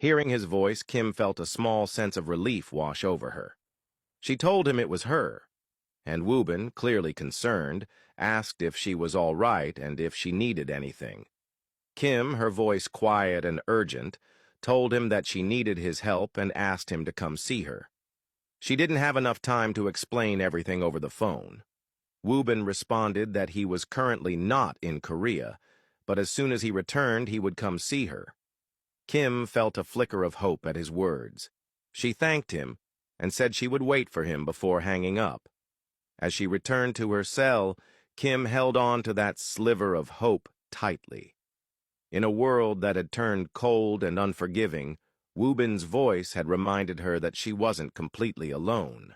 Hearing his voice, Kim felt a small sense of relief wash over her. She told him it was her, and Woobin, clearly concerned, asked if she was all right and if she needed anything. Kim, her voice quiet and urgent, told him that she needed his help and asked him to come see her. She didn't have enough time to explain everything over the phone. Woobin responded that he was currently not in Korea, but as soon as he returned, he would come see her. Kim felt a flicker of hope at his words. She thanked him and said she would wait for him before hanging up. As she returned to her cell, Kim held on to that sliver of hope tightly. In a world that had turned cold and unforgiving, Woobin's voice had reminded her that she wasn't completely alone.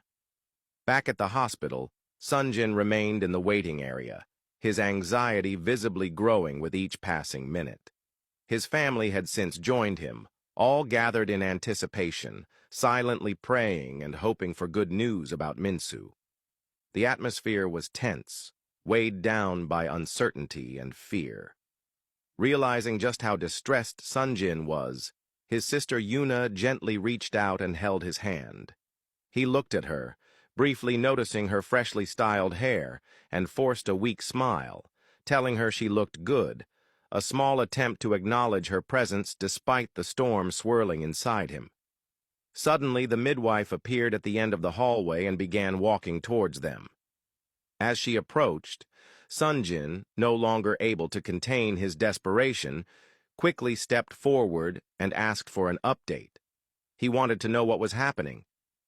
Back at the hospital, Sunjin remained in the waiting area, his anxiety visibly growing with each passing minute. His family had since joined him, all gathered in anticipation, silently praying and hoping for good news about Minsu. The atmosphere was tense, weighed down by uncertainty and fear. Realizing just how distressed Sunjin was, his sister Yuna gently reached out and held his hand. He looked at her, briefly noticing her freshly styled hair, and forced a weak smile, telling her she looked good, a small attempt to acknowledge her presence despite the storm swirling inside him. Suddenly, the midwife appeared at the end of the hallway and began walking towards them. As she approached, Sunjin, no longer able to contain his desperation, quickly stepped forward and asked for an update. He wanted to know what was happening,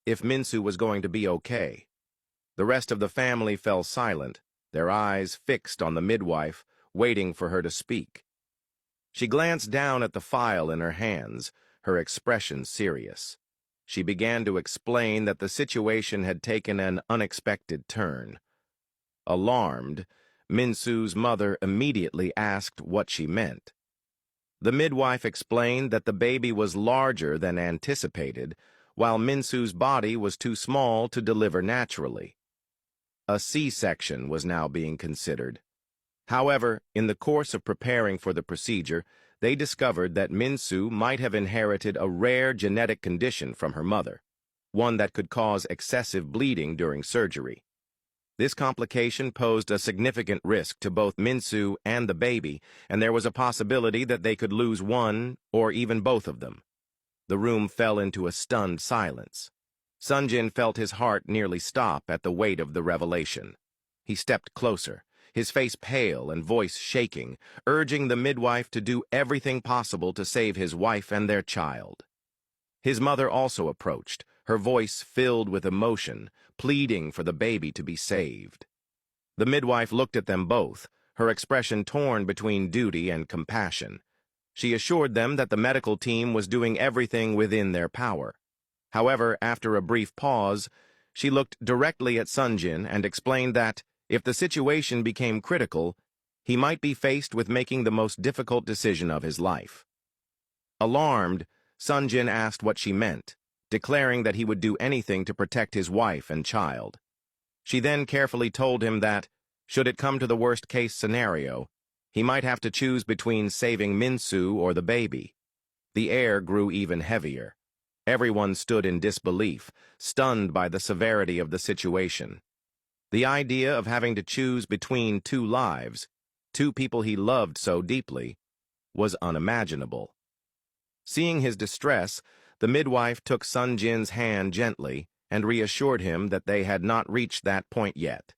if Minsu was going to be okay. The rest of the family fell silent, their eyes fixed on the midwife, waiting for her to speak. She glanced down at the file in her hands, her expression serious. She began to explain that the situation had taken an unexpected turn. Alarmed, Minsu's mother immediately asked what she meant. The midwife explained that the baby was larger than anticipated, while Minsu's body was too small to deliver naturally. A C-section was now being considered. However, in the course of preparing for the procedure, they discovered that Minsu might have inherited a rare genetic condition from her mother, one that could cause excessive bleeding during surgery. This complication posed a significant risk to both Minsu and the baby, and there was a possibility that they could lose one or even both of them. The room fell into a stunned silence. Sunjin felt his heart nearly stop at the weight of the revelation. He stepped closer, his face pale and voice shaking, urging the midwife to do everything possible to save his wife and their child. His mother also approached, her voice filled with emotion, pleading for the baby to be saved. The midwife looked at them both, her expression torn between duty and compassion. She assured them that the medical team was doing everything within their power. However, after a brief pause, she looked directly at Sunjin and explained that, if the situation became critical, he might be faced with making the most difficult decision of his life. Alarmed, Sunjin asked what she meant, declaring that he would do anything to protect his wife and child. She then carefully told him that, should it come to the worst-case scenario, he might have to choose between saving Minsu or the baby. The air grew even heavier. Everyone stood in disbelief, stunned by the severity of the situation. The idea of having to choose between two lives, two people he loved so deeply, was unimaginable. Seeing his distress, the midwife took Sunjin's hand gently and reassured him that they had not reached that point yet.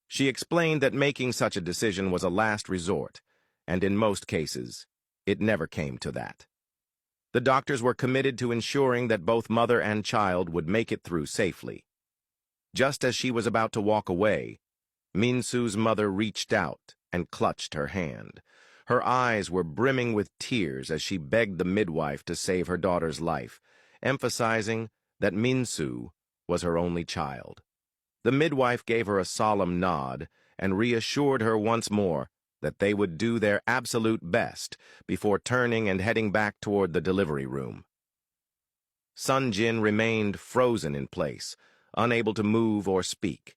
She explained that making such a decision was a last resort, and in most cases, it never came to that. The doctors were committed to ensuring that both mother and child would make it through safely. Just as she was about to walk away, Minsu's mother reached out and clutched her hand. Her eyes were brimming with tears as she begged the midwife to save her daughter's life, emphasizing that Minsu was her only child. The midwife gave her a solemn nod and reassured her once more that they would do their absolute best before turning and heading back toward the delivery room. Sunjin remained frozen in place, unable to move or speak.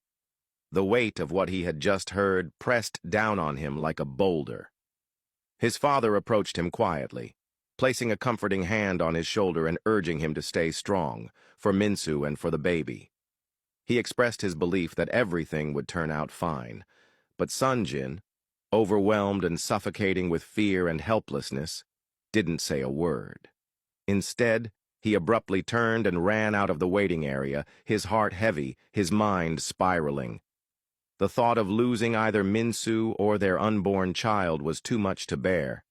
The weight of what he had just heard pressed down on him like a boulder. His father approached him quietly, placing a comforting hand on his shoulder and urging him to stay strong, for Minsu and for the baby. He expressed his belief that everything would turn out fine, but Sunjin, overwhelmed and suffocating with fear and helplessness, didn't say a word. Instead, he abruptly turned and ran out of the waiting area, his heart heavy, his mind spiraling. The thought of losing either Minsu or their unborn child was too much to bear.